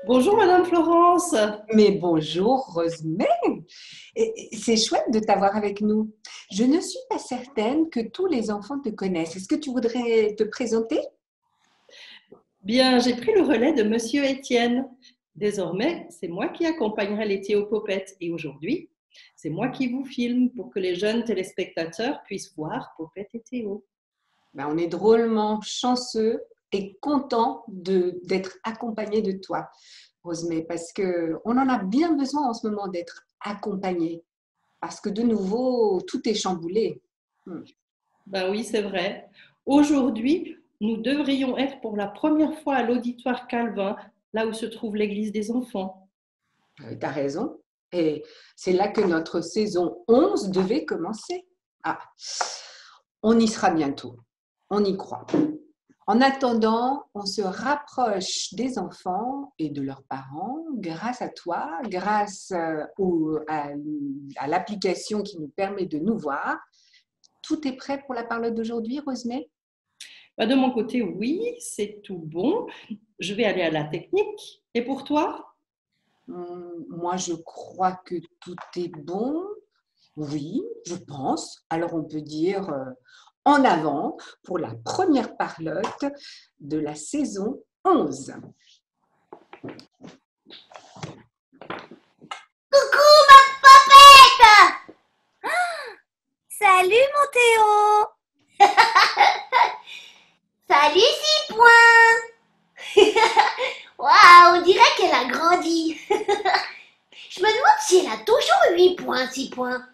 Bonjour Madame Florence. Mais bonjour, Rosemary. C'est chouette de t'avoir avec nous. Je ne suis pas certaine que tous les enfants te connaissent. Est-ce que tu voudrais te présenter? Bien, j'ai pris le relais de Monsieur Étienne. Désormais, c'est moi qui accompagnerai les Théopopettes et aujourd'hui, c'est moi qui vous filme pour que les jeunes téléspectateurs puissent voir Popette et Théo. On est drôlement chanceux et content d'être accompagnés de toi, Rosemary, parce qu'on en a bien besoin en ce moment d'être accompagnés, parce que de nouveau, tout est chamboulé. Hmm. Ben oui, c'est vrai. Aujourd'hui, nous devrions être pour la première fois à l'auditoire Calvin, là où se trouve l'église des enfants. Tu as raison. Et c'est là que notre saison 11 devait commencer. Ah, on y sera bientôt. On y croit. En attendant, on se rapproche des enfants et de leurs parents grâce à toi, grâce à l'application qui nous permet de nous voir. Tout est prêt pour la parole d'aujourd'hui, Rosemary? Ben de mon côté, oui, c'est tout bon. Je vais aller à la technique. Et pour toi? Moi, je crois que tout est bon. Oui, je pense. Alors, on peut dire en avant pour la première parlotte de la saison 11. Coucou ma popette! Salut mon Théo! Salut 6 points! Waouh, on dirait qu'elle a grandi. Je me demande si elle a toujours 8 points, 6 points.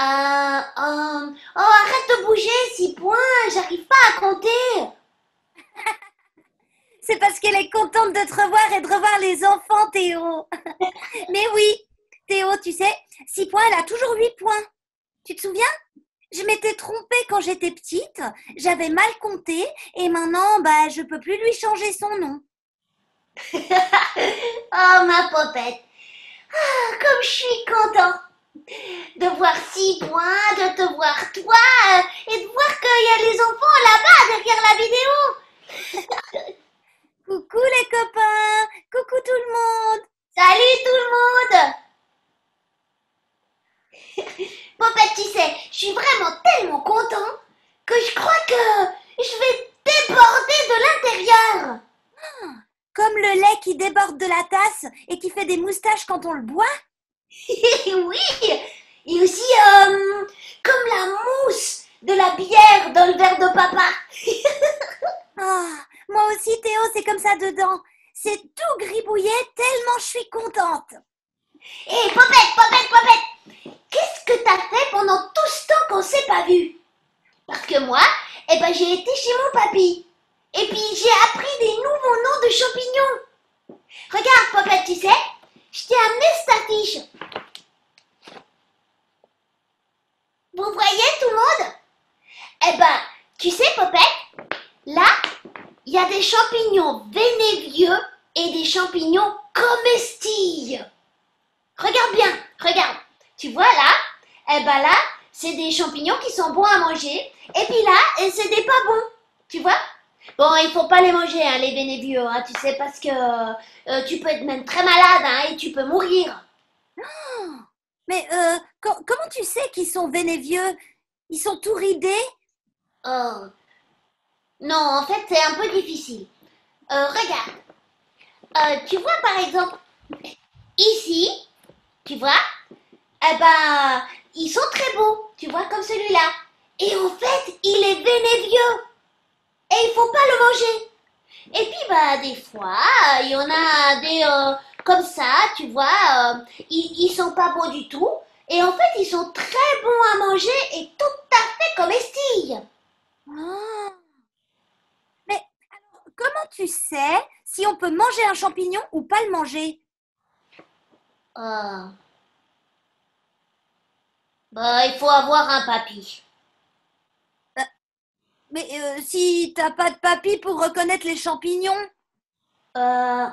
Oh, arrête de bouger, 6 points, j'arrive pas à compter. C'est parce qu'elle est contente de te revoir et de revoir les enfants, Théo. Mais oui, Théo, tu sais, 6 points, elle a toujours 8 points. Tu te souviens? Je m'étais trompée quand j'étais petite, j'avais mal compté et maintenant, je peux plus lui changer son nom. Oh, ma popette. Ah, comme je suis contente de voir 6 points, de te voir toi et de voir qu'il y a les enfants là-bas derrière la vidéo. Coucou les copains, coucou tout le monde. Salut tout le monde. Popette, tu sais, je suis vraiment tellement content que je crois que je vais déborder de l'intérieur. Comme le lait qui déborde de la tasse et qui fait des moustaches quand on le boit. Oui, et aussi comme la mousse de la bière dans le verre de papa. Moi aussi Théo, c'est comme ça dedans. C'est tout gribouillé tellement je suis contente. Hé, Popette, Popette, Popette, qu'est-ce que t'as fait pendant tout ce temps qu'on s'est pas vu? Parce que moi, j'ai été chez mon papy. Et puis j'ai appris des nouveaux noms de champignons. Regarde, Popette, tu sais, je t'ai amené cette affiche. Vous voyez tout le monde? Tu sais, Popette, là, il y a des champignons vénévieux et des champignons comestibles. Regarde bien, regarde. Tu vois là, c'est des champignons qui sont bons à manger. Et puis là, c'est des pas bons. Tu vois? Bon, il faut pas les manger, hein, les vénévieux, hein, tu sais, parce que tu peux être même très malade, hein, et tu peux mourir. Mais comment tu sais qu'ils sont vénévieux? Ils sont tout ridés? Oh, non, en fait, c'est un peu difficile. Regarde. Tu vois, par exemple, ici, tu vois, ils sont très beaux, tu vois, comme celui-là. Et en fait, il est vénévieux. Et il faut pas le manger. Et puis, des fois, il y en a des comme ça, tu vois, ils sont pas beaux du tout. Et en fait, ils sont très bons à manger et tout à fait comestibles. Ah. Mais alors, comment tu sais si on peut manger un champignon ou pas le manger? Ah. Il faut avoir un papy. Mais si t'as pas de papy pour reconnaître les champignons? Euh,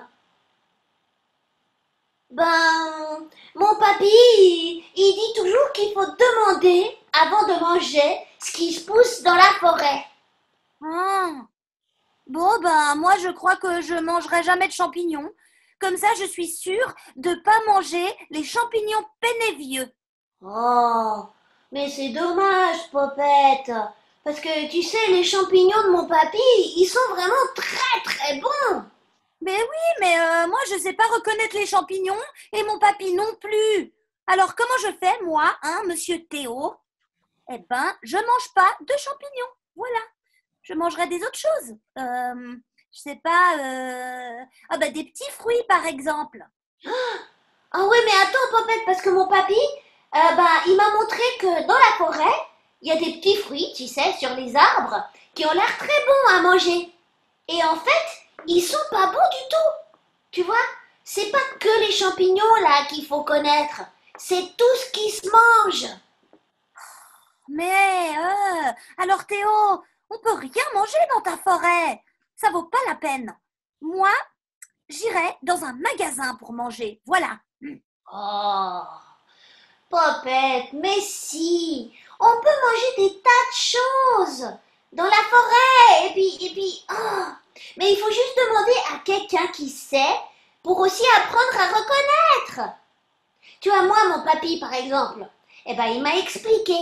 Mon papy, il dit toujours qu'il faut demander avant de manger ce qui se pousse dans la forêt. Ah. Bon, ben, moi, je crois que je mangerai jamais de champignons. Comme ça, je suis sûre de pas manger les champignons pénévieux. Oh, mais c'est dommage, Popette. Parce que, tu sais, les champignons de mon papy, ils sont vraiment très, très bons. Mais oui, mais moi, je sais pas reconnaître les champignons et mon papy non plus. Alors, comment je fais, moi, hein, monsieur Théo? Eh ben, je mange pas de champignons. Voilà. Je mangerai des autres choses. Je sais pas. Ah bah des petits fruits par exemple. Ah oui, mais attends, Popette, parce que mon papy, il m'a montré que dans la forêt, il y a des petits fruits, tu sais, sur les arbres, qui ont l'air très bons à manger. Et en fait, ils sont pas bons du tout. Tu vois, c'est pas que les champignons là qu'il faut connaître. C'est tout ce qui se mange. Mais alors Théo, on peut rien manger dans ta forêt. Ça vaut pas la peine. Moi, j'irai dans un magasin pour manger. Voilà. Oh, Popette, mais si, on peut manger des tas de choses dans la forêt. Mais il faut juste demander à quelqu'un qui sait pour aussi apprendre à reconnaître. Tu vois, moi, mon papy, par exemple, il m'a expliqué.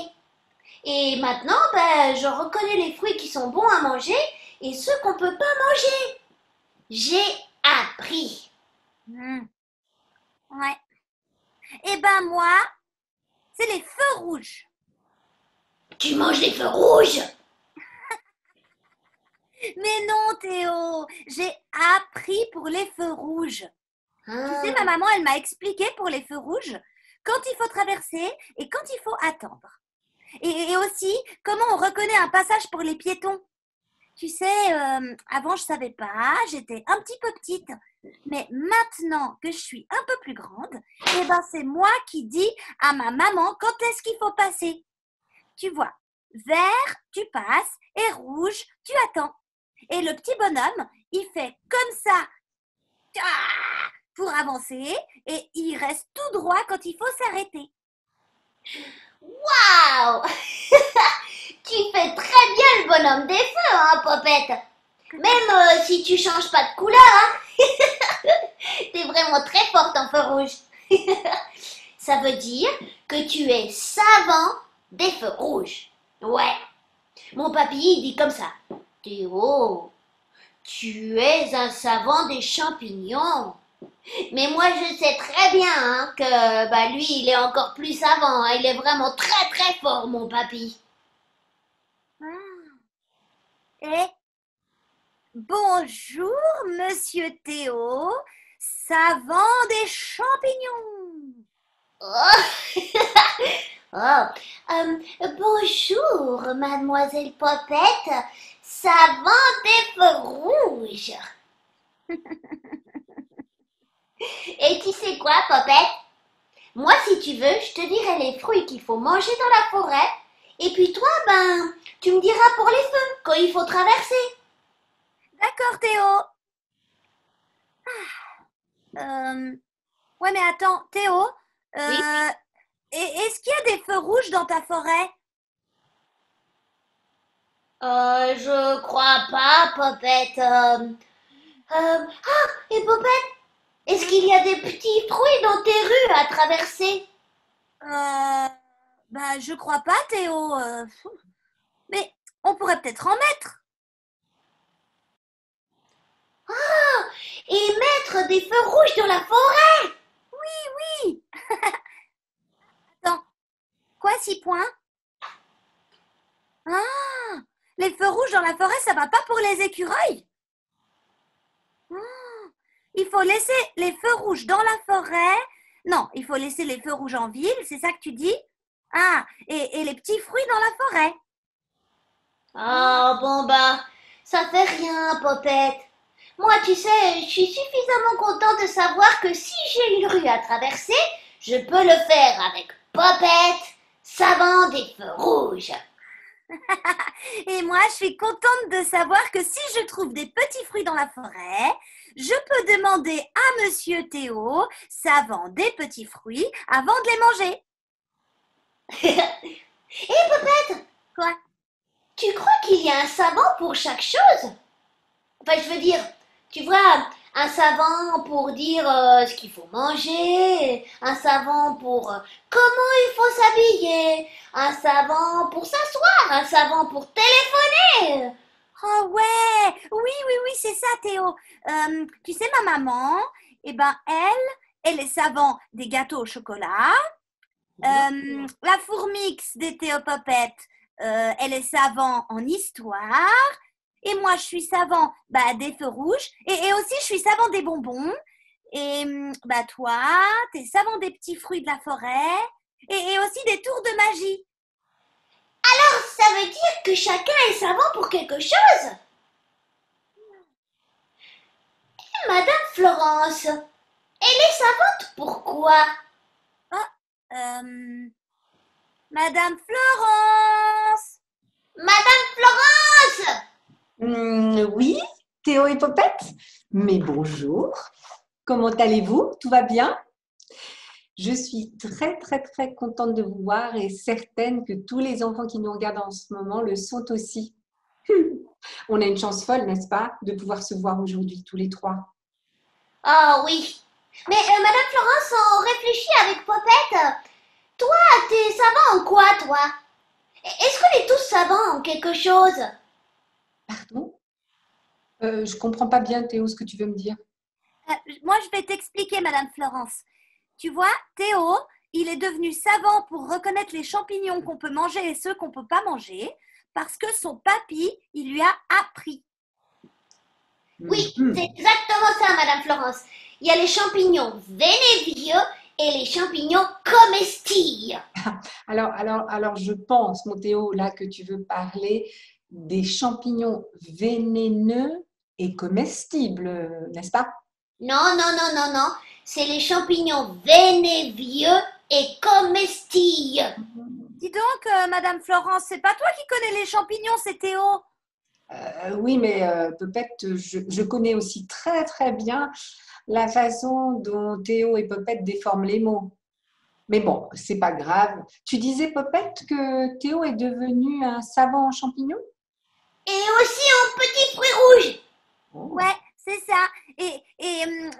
Et maintenant, je reconnais les fruits qui sont bons à manger et ceux qu'on peut pas manger. J'ai appris. Ouais. Eh ben moi, c'est les feux rouges. Tu manges les feux rouges? Mais non, Théo, j'ai appris pour les feux rouges. Tu sais, ma maman, elle m'a expliqué pour les feux rouges quand il faut traverser et quand il faut attendre. Et aussi, comment on reconnaît un passage pour les piétons. Tu sais, avant, je savais pas, j'étais un petit peu petite. Mais maintenant que je suis un peu plus grande, c'est moi qui dis à ma maman quand est-ce qu'il faut passer. Tu vois, vert, tu passes, et rouge, tu attends. Et le petit bonhomme, il fait comme ça pour avancer et il reste tout droit quand il faut s'arrêter. Waouh! Tu fais très bien le bonhomme des feux, hein, Popette? Même si tu changes pas de couleur, hein? T'es vraiment très forte en feu rouge. Ça veut dire que tu es savant des feux rouges. Ouais. Mon papy, il dit comme ça. Théo, tu es un savant des champignons. Mais moi, je sais très bien hein, que lui, il est encore plus savant. Hein. Il est vraiment très, très fort, mon papy. Et bonjour, monsieur Théo, savant des champignons. Oh, bonjour, mademoiselle Popette, savant des feux rouges. Et tu sais quoi, Popette? Moi, si tu veux, je te dirai les fruits qu'il faut manger dans la forêt. Et puis toi, tu me diras pour les feux, quand il faut traverser. D'accord, Théo. Ouais, mais attends, Théo, oui. Est-ce qu'il y a des feux rouges dans ta forêt? Je crois pas, Popette. Et Popette, est-ce qu'il y a des petits fruits dans tes rues à traverser? Je crois pas, Théo. Mais on pourrait peut-être en mettre. Ah, et mettre des feux rouges dans la forêt? Oui, oui. Attends, quoi, 6 points? Ah, les feux rouges dans la forêt, ça va pas pour les écureuils? Il faut laisser les feux rouges dans la forêt. Non, il faut laisser les feux rouges en ville, c'est ça que tu dis? Ah, et les petits fruits dans la forêt. Ah, bon ça fait rien, Popette. Moi, tu sais, je suis suffisamment contente de savoir que si j'ai une rue à traverser, je peux le faire avec Popette, savant des feux rouges. Et moi, je suis contente de savoir que si je trouve des petits fruits dans la forêt, je peux demander à Monsieur Théo, savant des petits fruits, avant de les manger. Hé, Popette! Quoi? Tu crois qu'il y a un savant pour chaque chose? Enfin, je veux dire, tu vois, un savant pour dire ce qu'il faut manger, un savant pour comment il faut s'habiller, un savant pour s'asseoir, un savant pour téléphoner. Oh ouais, oui, c'est ça, Théo. Tu sais, ma maman, eh ben, elle est savant des gâteaux au chocolat. La fourmix des Théopopettes, elle est savant en histoire. Et moi, je suis savant des feux rouges. Et aussi, je suis savant des bonbons. Et toi, t'es savant des petits fruits de la forêt. Et aussi des tours de magie. Alors, ça veut dire que chacun est savant pour quelque chose. Et Madame Florence, elle est savante pourquoi? Madame Florence! Madame Florence! Oui, Théo et Popette? Mais bonjour, comment allez-vous? Tout va bien? Je suis très contente de vous voir et certaine que tous les enfants qui nous regardent en ce moment le sont aussi. On a une chance folle, n'est-ce pas, de pouvoir se voir aujourd'hui tous les trois. Ah oui. Mais Madame Florence, on réfléchit avec Popette. Toi, t'es savant en quoi, toi? Est-ce qu'on est tous savants en quelque chose? Pardon? Je comprends pas bien, Théo, ce que tu veux me dire. Moi, je vais t'expliquer, Madame Florence. Tu vois, Théo, il est devenu savant pour reconnaître les champignons qu'on peut manger et ceux qu'on peut pas manger parce que son papy, il lui a appris. Oui, c'est exactement ça, Madame Florence. Il y a les champignons vénévieux et les champignons comestibles. Alors, je pense, mon Théo, là, que tu veux parler des champignons vénéneux et comestibles, n'est-ce pas? Non. C'est les champignons vénévieux et comestibles. Dis donc, Madame Florence, c'est pas toi qui connais les champignons, c'est Théo. Oui, mais peut-être je connais aussi très bien la façon dont Théo et Popette déforment les mots. Mais bon, c'est pas grave. Tu disais, Popette, que Théo est devenu un savant en champignons? Et aussi en petits fruits rouges. Oh. Ouais, c'est ça. Et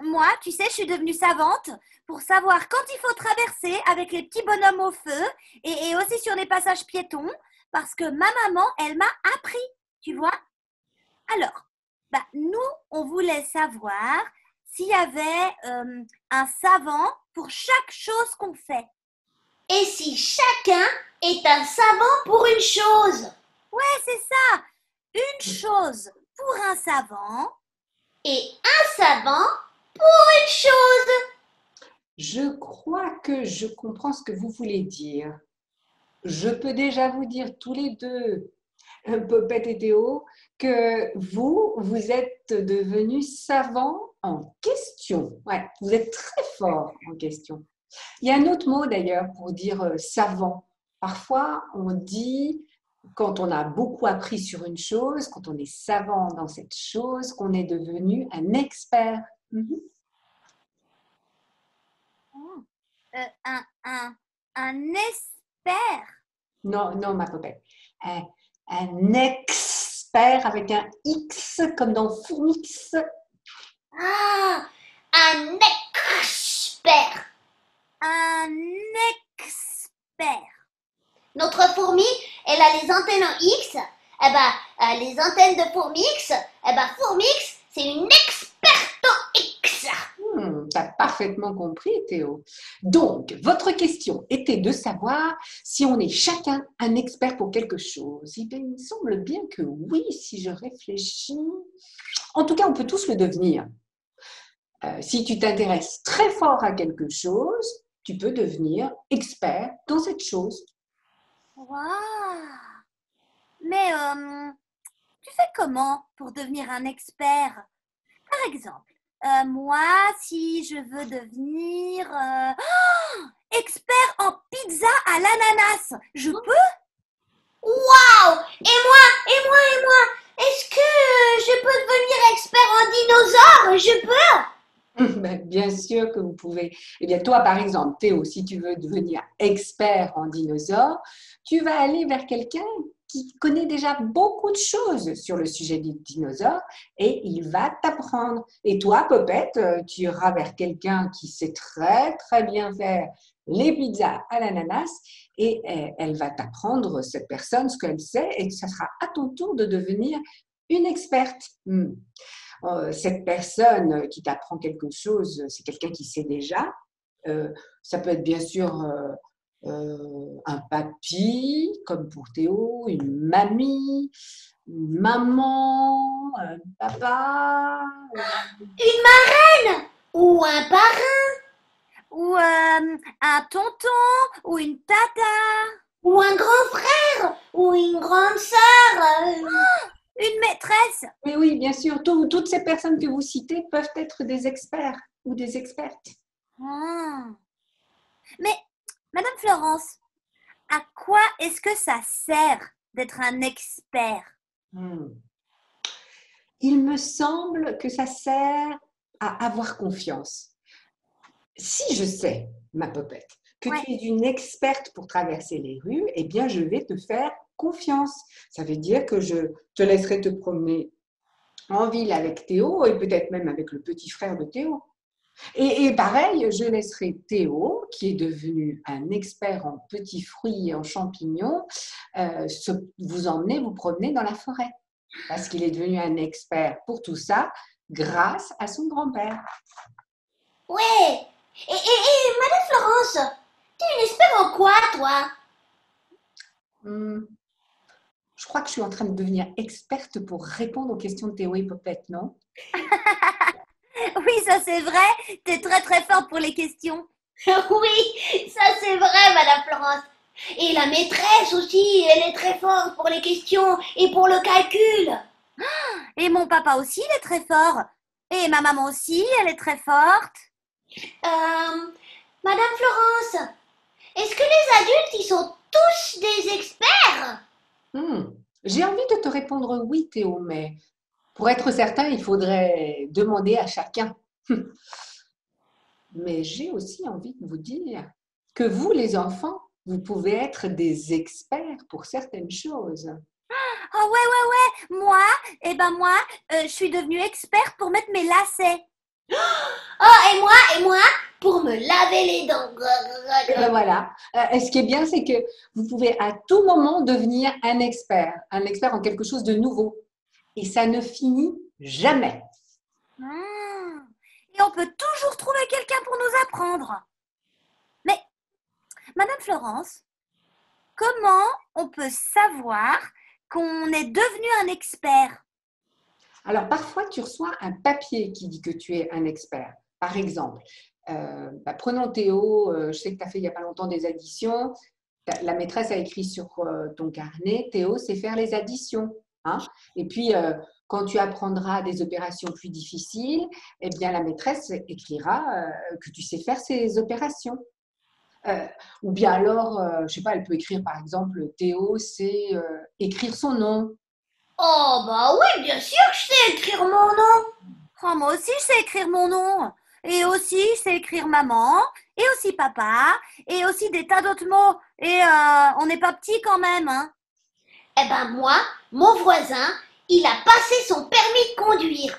moi, tu sais, je suis devenue savante pour savoir quand il faut traverser avec les petits bonhommes au feu et aussi sur les passages piétons parce que ma maman, elle m'a appris, tu vois. Alors, nous, on voulait savoir s'il y avait un savant pour chaque chose qu'on fait. Et si chacun est un savant pour une chose? Ouais, c'est ça. Une chose pour un savant. Et un savant pour une chose. Je crois que je comprends ce que vous voulez dire. Je peux déjà vous dire tous les deux, Popette et Théo, que vous êtes devenus savants en question. Ouais, vous êtes très forts en question. Il y a un autre mot d'ailleurs pour dire savant. Parfois, on dit, quand on a beaucoup appris sur une chose, quand on est savant dans cette chose, qu'on est devenu un expert. Un expert. Non, ma Popette. Un expert avec un X comme dans Fourmix. Ah, un expert. Un expert. Notre fourmi, elle a les antennes en X. Les antennes de Fourmix, Fourmix, c'est une experte en X. Tu as parfaitement compris, Théo. Donc, votre question était de savoir si on est chacun un expert pour quelque chose. Eh bien, il me semble bien que oui, si je réfléchis. En tout cas, on peut tous le devenir. Si tu t'intéresses très fort à quelque chose, tu peux devenir expert dans cette chose. Waouh! Mais tu fais comment pour devenir un expert? Par exemple, moi, si je veux devenir expert en pizza à l'ananas, je peux? Waouh! Et moi? Est-ce que je peux devenir expert en dinosaures? Je peux? Bien sûr que vous pouvez. Eh bien, toi, par exemple, Théo, si tu veux devenir expert en dinosaures, tu vas aller vers quelqu'un qui connaît déjà beaucoup de choses sur le sujet des dinosaures et il va t'apprendre. Et toi, Popette, tu iras vers quelqu'un qui sait très, très bien faire les pizzas à l'ananas et elle va t'apprendre, cette personne, ce qu'elle sait et ça sera à ton tour de devenir une experte. Cette personne qui t'apprend quelque chose, c'est quelqu'un qui sait déjà. Ça peut être bien sûr un papy, comme pour Théo, une mamie, une maman, un papa. Une marraine ou un parrain Ou un tonton, ou une tata, ou un grand frère ou une grande sœur. une maîtresse. Mais oui, bien sûr, toutes ces personnes que vous citez peuvent être des experts ou des expertes. Ah. Mais, Madame Florence, à quoi est-ce que ça sert d'être un expert? Il me semble que ça sert à avoir confiance. Si je sais, ma Popette, que Ouais. tu es une experte pour traverser les rues, eh bien, je vais te faire confiance. Ça veut dire que je te laisserai te promener en ville avec Théo et peut-être même avec le petit frère de Théo. Et pareil, je laisserai Théo, qui est devenu un expert en petits fruits et en champignons, vous emmener vous promener dans la forêt. Parce qu'il est devenu un expert pour tout ça grâce à son grand-père. Ouais. Et Madame Florence, tu es une experte en quoi, toi? Je crois que je suis en train de devenir experte pour répondre aux questions de Théo et Popette, non? Oui, ça c'est vrai, t'es très très forte pour les questions. Oui, ça c'est vrai, Madame Florence. Et la maîtresse aussi, elle est très forte pour les questions et pour le calcul. Et mon papa aussi, il est très fort. Et ma maman aussi, elle est très forte. Madame Florence, est-ce que les adultes, ils sont tous des experts? J'ai envie de te répondre oui, Théo, mais pour être certain, il faudrait demander à chacun. Mais j'ai aussi envie de vous dire que vous, les enfants, vous pouvez être des experts pour certaines choses. Ah ouais. Moi, je suis devenue experte pour mettre mes lacets. Oh, et moi, pour me laver les dents. Et ben voilà. Ce qui est bien, c'est que vous pouvez à tout moment devenir un expert en quelque chose de nouveau. Et ça ne finit jamais. Et on peut toujours trouver quelqu'un pour nous apprendre. Mais, Madame Florence, comment on peut savoir qu'on est devenu un expert? Alors, parfois, tu reçois un papier qui dit que tu es un expert. Par exemple, prenons Théo, je sais que tu as fait il n'y a pas longtemps des additions. La maîtresse a écrit sur ton carnet, Théo sait faire les additions. Hein. Et puis, quand tu apprendras des opérations plus difficiles, eh bien, la maîtresse écrira que tu sais faire ces opérations. Ou bien alors, je ne sais pas, elle peut écrire par exemple, Théo sait écrire son nom. Oh, bah oui, bien sûr que je sais écrire mon nom. Oh, moi aussi, je sais écrire mon nom. Et aussi, je sais écrire maman. Et aussi papa. Et aussi des tas d'autres mots. Et on n'est pas petit quand même, hein. Eh ben moi, mon voisin, il a passé son permis de conduire.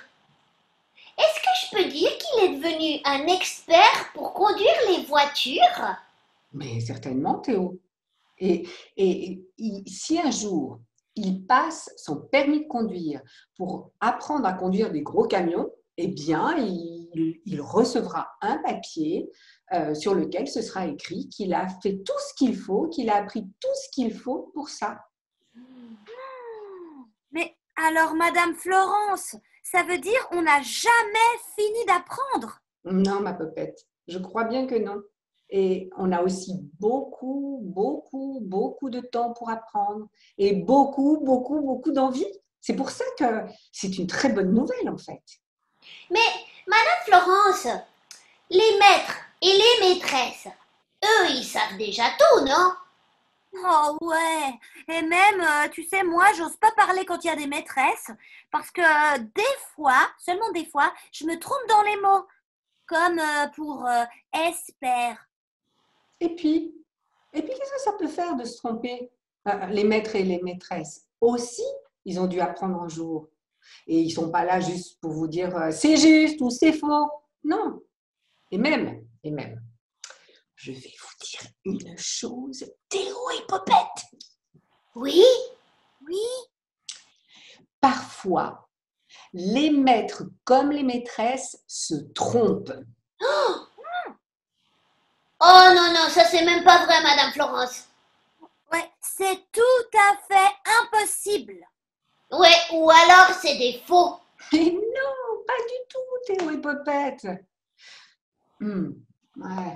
Est-ce que je peux dire qu'il est devenu un expert pour conduire les voitures? Mais certainement, Théo. Et si un jour, il passe son permis de conduire pour apprendre à conduire des gros camions, eh bien, il recevra un papier sur lequel ce sera écrit qu'il a fait tout ce qu'il faut, qu'il a appris tout ce qu'il faut pour ça. Mais alors, Madame Florence, ça veut dire on n'a jamais fini d'apprendre? Non, ma Popette, je crois bien que non. Et on a aussi beaucoup de temps pour apprendre et beaucoup d'envie. C'est pour ça que c'est une très bonne nouvelle, en fait. Mais, Madame Florence, les maîtres et les maîtresses, eux, ils savent déjà tout, non? Oh ouais, et même, tu sais, moi, j'ose pas parler quand il y a des maîtresses, parce que des fois, seulement des fois, je me trompe dans les mots, comme pour espère. Et puis qu'est-ce que ça peut faire de se tromper? Les maîtres et les maîtresses aussi, ils ont dû apprendre un jour. Et ils ne sont pas là juste pour vous dire c'est juste ou c'est faux. Non. Et même, je vais vous dire une chose, Théo et Popette. Oui, Oui, Parfois, les maîtres comme les maîtresses se trompent. oh non, non, ça c'est même pas vrai, Madame Florence. ouais, c'est tout à fait impossible. Ouais, ou alors c'est des faux. Et non, pas du tout, Théo et Popette. Ouais.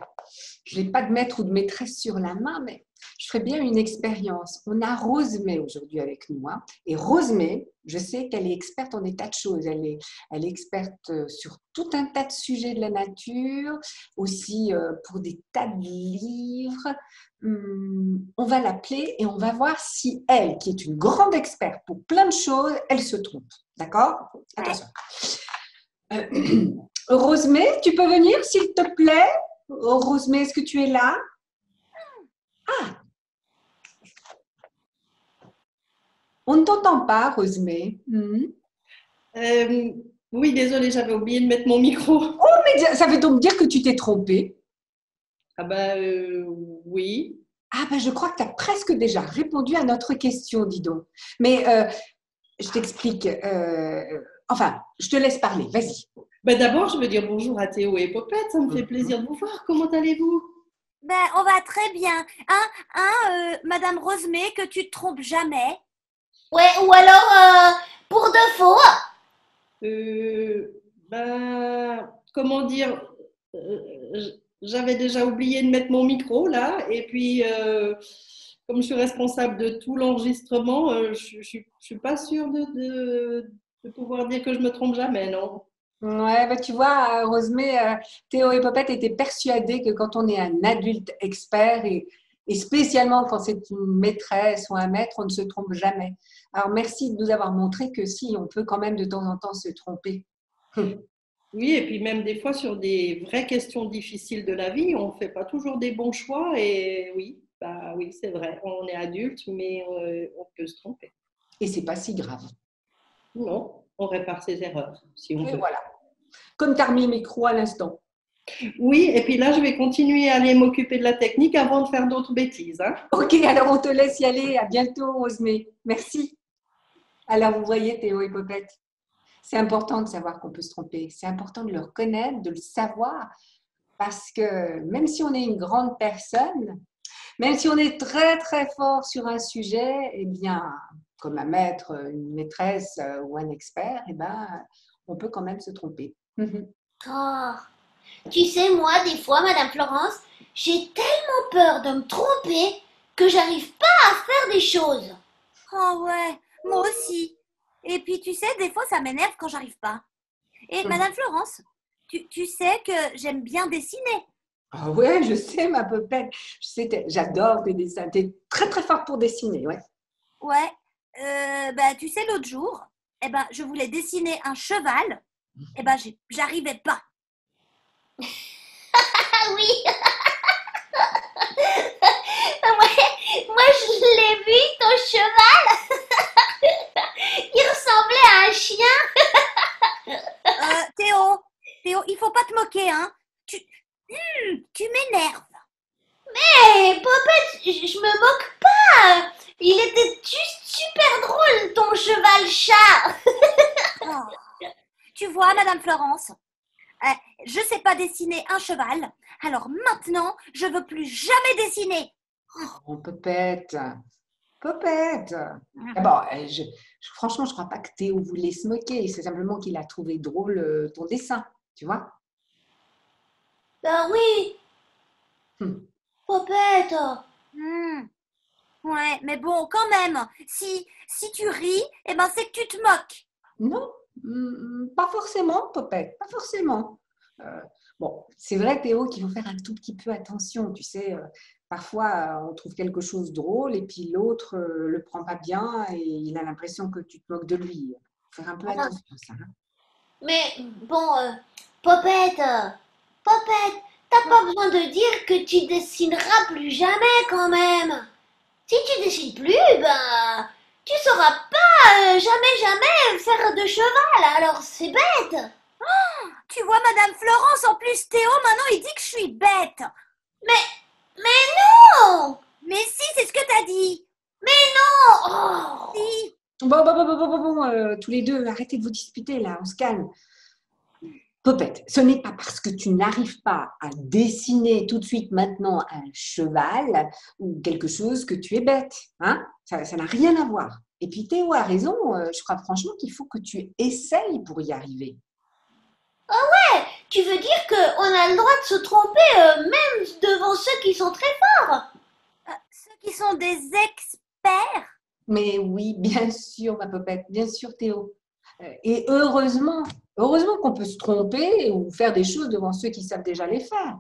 Je n'ai pas de maître ou de maîtresse sur la main, mais je ferais bien une expérience. On a Rosemée aujourd'hui avec nous. Hein. Et Rosemée, je sais qu'elle est experte en des tas de choses. Elle est experte sur tout un tas de sujets de la nature, aussi pour des tas de livres. On va l'appeler et on va voir si elle, qui est une grande experte pour plein de choses, elle se trompe. D'accord? Attention. Rosemée, tu peux venir, s'il te plaît? Rosemée, est-ce que tu es là? Ah! On ne t'entend pas, Rosemée. Oui, désolée, j'avais oublié de mettre mon micro. Oh, mais ça veut donc dire que tu t'es trompée. Ah bah oui. Ah, ben je crois que tu as presque déjà répondu à notre question, dis donc. Mais je t'explique. Enfin, je te laisse parler, vas-y. Bah d'abord, je veux dire bonjour à Théo et Popette, ça me fait plaisir de vous voir. Comment allez-vous? Ben, on va très bien. Madame Rosemée, que tu te trompes jamais. Ouais, ou alors pour de faux. Comment dire, j'avais déjà oublié de mettre mon micro là, et puis comme je suis responsable de tout l'enregistrement, je suis pas sûre de pouvoir dire que je me trompe jamais, non. Ouais, bah, tu vois, Rosemée, Théo et Popette étaient persuadés que quand on est un adulte expert et spécialement quand c'est une maîtresse ou un maître, on ne se trompe jamais. Alors, merci de nous avoir montré que si, on peut quand même de temps en temps se tromper. Oui, et puis même des fois sur des vraies questions difficiles de la vie, on ne fait pas toujours des bons choix, et oui, bah oui, c'est vrai, on est adulte, mais on peut se tromper. Et c'est pas si grave. Non, on répare ses erreurs, si on Et veut. voilà. Comme tu as remis le micro à l'instant. Oui, et puis là, je vais continuer à aller m'occuper de la technique avant de faire d'autres bêtises. Hein. Ok, alors on te laisse y aller. À bientôt, Rosemée. Merci. Alors, vous voyez, Théo et Popette, c'est important de savoir qu'on peut se tromper. C'est important de le reconnaître, de le savoir. Parce que même si on est une grande personne, même si on est très, très fort sur un sujet, eh bien, comme un maître, une maîtresse ou un expert, eh ben, on peut quand même se tromper. Oh. Tu sais, moi, des fois, Madame Florence, j'ai tellement peur de me tromper que j'arrive pas à faire des choses. Oh ouais, moi aussi. Et puis tu sais, des fois ça m'énerve quand j'arrive pas. Et Madame Florence, tu sais que j'aime bien dessiner. Ah ouais, je sais, ma Popette. Je sais, j'adore tes dessins. Tu es très, très forte pour dessiner, ouais. Ouais, tu sais, l'autre jour, je voulais dessiner un cheval. J'arrivais pas. Ah oui. moi, je l'ai vu, ton cheval. Il ressemblait à un chien. Théo, il faut pas te moquer, hein. Tu m'énerves. Hé, Popette, je me moque pas. Il était juste super drôle, ton cheval chat. Oh. Tu vois, Madame Florence, je sais pas dessiner un cheval. Alors maintenant, je veux plus jamais dessiner. Oh, Popette. Popette. D'abord, franchement, je crois pas que Théo voulait se moquer. C'est simplement qu'il a trouvé drôle ton dessin, tu vois. Ben oui. Popette. Ouais, mais bon, quand même, si tu ris, c'est que tu te moques. Non, pas forcément, Popette, pas forcément. Bon, c'est vrai, Théo, qu'il faut faire un tout petit peu attention. Tu sais, parfois, on trouve quelque chose drôle et puis l'autre le prend pas bien et il a l'impression que tu te moques de lui. Il faut faire un peu attention à ça. Hein. Mais bon, Popette, t'as pas besoin de dire que tu dessineras plus jamais quand même. Si tu dessines plus, ben, tu sauras pas jamais faire de cheval, alors c'est bête. Tu vois, Madame Florence, en plus, Théo, maintenant, il dit que je suis bête. Mais non! Mais si, c'est ce que t'as dit. Oh! Si. Bon, tous les deux, arrêtez de vous disputer là, on se calme. Popette, ce n'est pas parce que tu n'arrives pas à dessiner tout de suite maintenant un cheval ou quelque chose que tu es bête. Hein? Ça n'a rien à voir. Et puis Théo a raison, je crois franchement qu'il faut que tu essayes pour y arriver. Tu veux dire qu'on a le droit de se tromper même devant ceux qui sont très forts? Ceux qui sont des experts. Mais oui, bien sûr, ma Popette, bien sûr Théo. Et heureusement qu'on peut se tromper ou faire des choses devant ceux qui savent déjà les faire.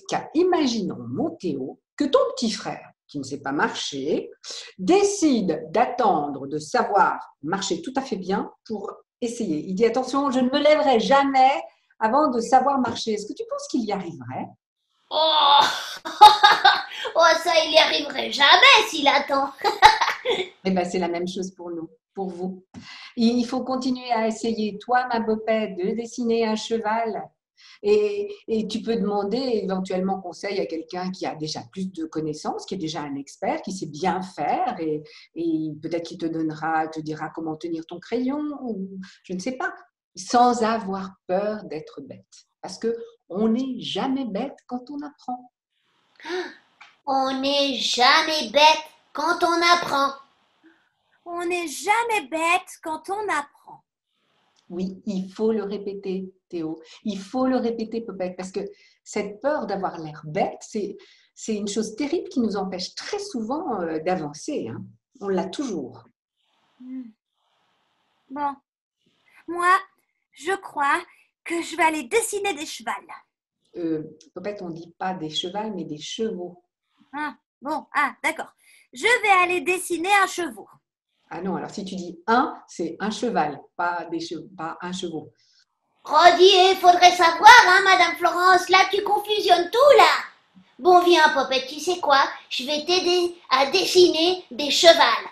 Car imaginons, mon Théo, que ton petit frère, qui ne sait pas marcher, décide d'attendre de savoir marcher tout à fait bien pour essayer. Il dit, attention, je ne me lèverai jamais avant de savoir marcher. Est-ce que tu penses qu'il y arriverait? Oh! Oh, ça, il y arriverait jamais s'il attend. Eh bien, c'est la même chose pour nous, pour vous. Il faut continuer à essayer, toi, ma Popette, de dessiner un cheval. Et tu peux demander éventuellement conseil à quelqu'un qui a déjà plus de connaissances, qui est déjà un expert, qui sait bien faire et peut-être qu'il te dira comment tenir ton crayon ou je ne sais pas, sans avoir peur d'être bête. Parce qu'on n'est jamais bête quand on apprend. On n'est jamais bête quand on apprend. On n'est jamais bête quand on apprend. Oui, il faut le répéter, Théo. Il faut le répéter, Popette, parce que cette peur d'avoir l'air bête, c'est une chose terrible qui nous empêche très souvent d'avancer. Hein. On l'a toujours. Bon, moi, je crois que je vais aller dessiner des chevals. Popette, on ne dit pas des chevals, mais des chevaux. D'accord. Je vais aller dessiner un chevaux. Ah non, alors si tu dis un, c'est un cheval, pas un chevaux. Rodier, il faudrait savoir, hein, Madame Florence, là tu confusionnes tout, là. Bon, viens, Popette, tu sais quoi? Je vais t'aider à dessiner des chevals.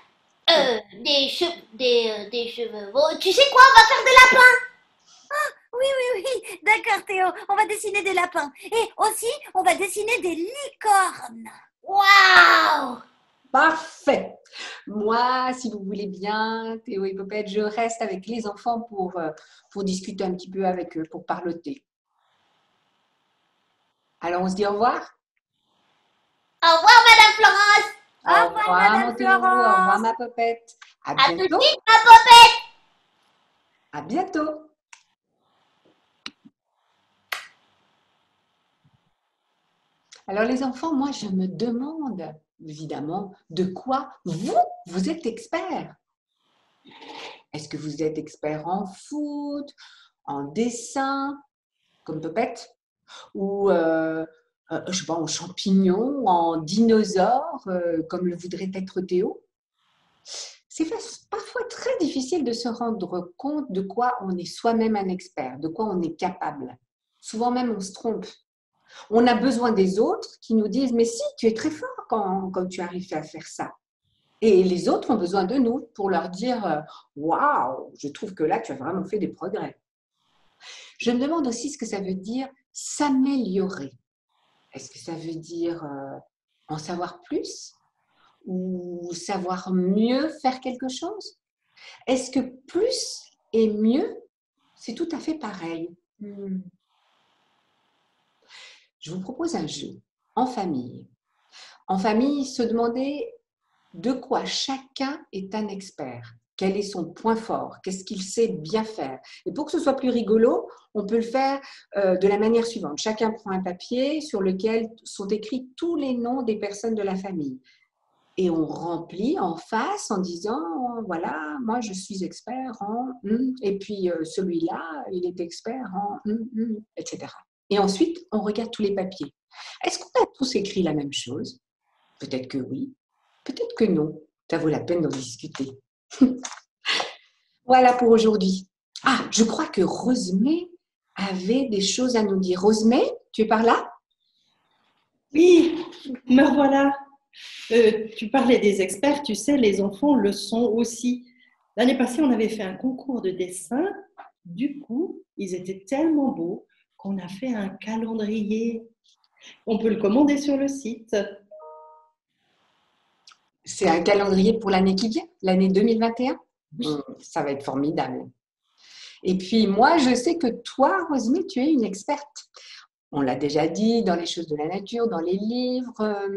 Des cheveux. Bon, tu sais quoi? On va faire des lapins. Oui, d'accord Théo, on va dessiner des lapins. Et aussi, on va dessiner des licornes. Waouh! Parfait. Moi, si vous voulez bien, Théo et Popette, je reste avec les enfants pour discuter un petit peu avec eux, pour parloter. Alors, on se dit au revoir. Au revoir, Madame Florence. Au revoir, Madame mon Théo. Au Florence. revoir, ma Popette. À À tout de bientôt. suite, ma Popette. À bientôt. Alors, les enfants, moi, je me demande, évidemment, de quoi vous êtes experts. Est-ce que vous êtes expert en foot, en dessin, comme Popette, ou je sais pas, en champignons, en dinosaures, comme le voudrait être Théo? C'est parfois très difficile de se rendre compte de quoi on est soi-même un expert, de quoi on est capable. Souvent même, on se trompe. On a besoin des autres qui nous disent « Mais si, tu es très fort quand tu arrives à faire ça. » Et les autres ont besoin de nous pour leur dire « Waouh, je trouve que là, tu as vraiment fait des progrès. » Je me demande aussi ce que ça veut dire s'améliorer. Est-ce que ça veut dire en savoir plus ou savoir mieux faire quelque chose? Est-ce que plus et mieux, c'est tout à fait pareil? Je vous propose un jeu en famille. En famille, se demander de quoi chacun est un expert. Quel est son point fort? Qu'est-ce qu'il sait bien faire? Et pour que ce soit plus rigolo, on peut le faire de la manière suivante. Chacun prend un papier sur lequel sont écrits tous les noms des personnes de la famille. Et on remplit en face en disant, voilà, moi je suis expert en... et puis celui-là, il est expert en... etc. Et ensuite, on regarde tous les papiers. Est-ce qu'on a tous écrit la même chose? Peut-être que oui, peut-être que non. Ça vaut la peine d'en discuter. Voilà pour aujourd'hui. Ah, je crois que Rosemée avait des choses à nous dire. Rosemée, tu es par là? Oui, me voilà. Tu parlais des experts, tu sais, les enfants le sont aussi. L'année passée, on avait fait un concours de dessin. Du coup, ils étaient tellement beaux qu'on a fait un calendrier. On peut le commander sur le site. C'est un calendrier pour l'année qui vient, l'année 2021. Ça va être formidable. Et puis moi, je sais que toi, Rosemée, tu es une experte. On l'a déjà dit, dans les choses de la nature, dans les livres,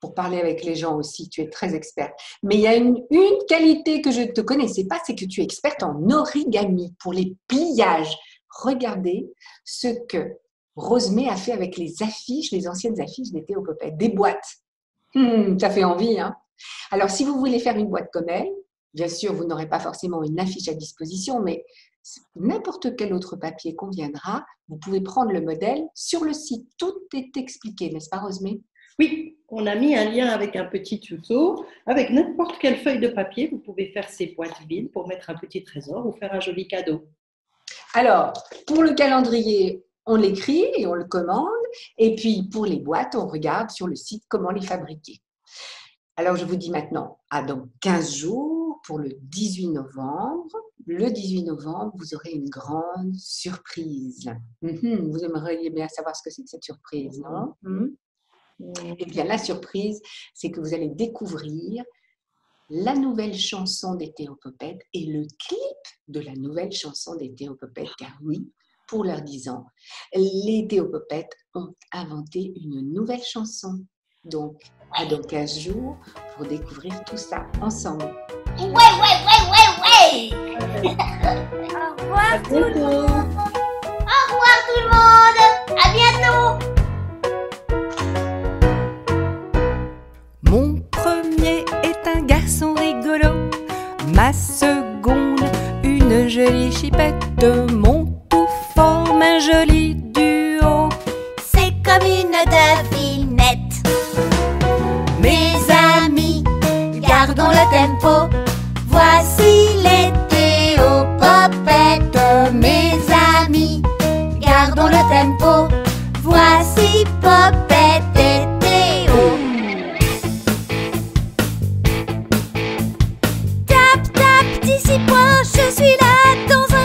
pour parler avec les gens aussi, tu es très experte. Mais il y a une qualité que je ne te connaissais pas, c'est que tu es experte en origami pour les pliages. Regardez ce que Rosemée a fait avec les affiches, les anciennes affiches des Théo Popette, des boîtes. Ça fait envie, hein? Alors, si vous voulez faire une boîte comme elle, bien sûr, vous n'aurez pas forcément une affiche à disposition, mais n'importe quel autre papier conviendra. Vous pouvez prendre le modèle sur le site. Tout est expliqué, n'est-ce pas, Rosemée? Oui, on a mis un lien avec un petit tuto. Avec n'importe quelle feuille de papier, vous pouvez faire ces boîtes vides pour mettre un petit trésor ou faire un joli cadeau. Alors, pour le calendrier, on l'écrit et on le commande. Et puis, pour les boîtes, on regarde sur le site comment les fabriquer. Alors, je vous dis maintenant, à dans 15 jours, pour le 18 novembre. Le 18 novembre, vous aurez une grande surprise. Vous aimeriez bien savoir ce que c'est que cette surprise, non? Eh bien, la surprise, c'est que vous allez découvrir la nouvelle chanson des Théo Popette et le clip de la nouvelle chanson des Théo Popette, car oui, pour leur 10 ans, les Théo Popette ont inventé une nouvelle chanson. Donc, à dans 15 jours pour découvrir tout ça ensemble. Ouais. Au revoir tout le monde. Au revoir tout le monde. À bientôt. Mon premier est un garçon rigolo, ma seconde une jolie chipette, mon tout forme un joli duo. C'est comme une devinette. Mes amis, Gardons le tempo. Voici les Théo Popette. Mes amis, gardons le tempo. Voici Popette et Théo. Tap, tap, 18 points, je suis là dans un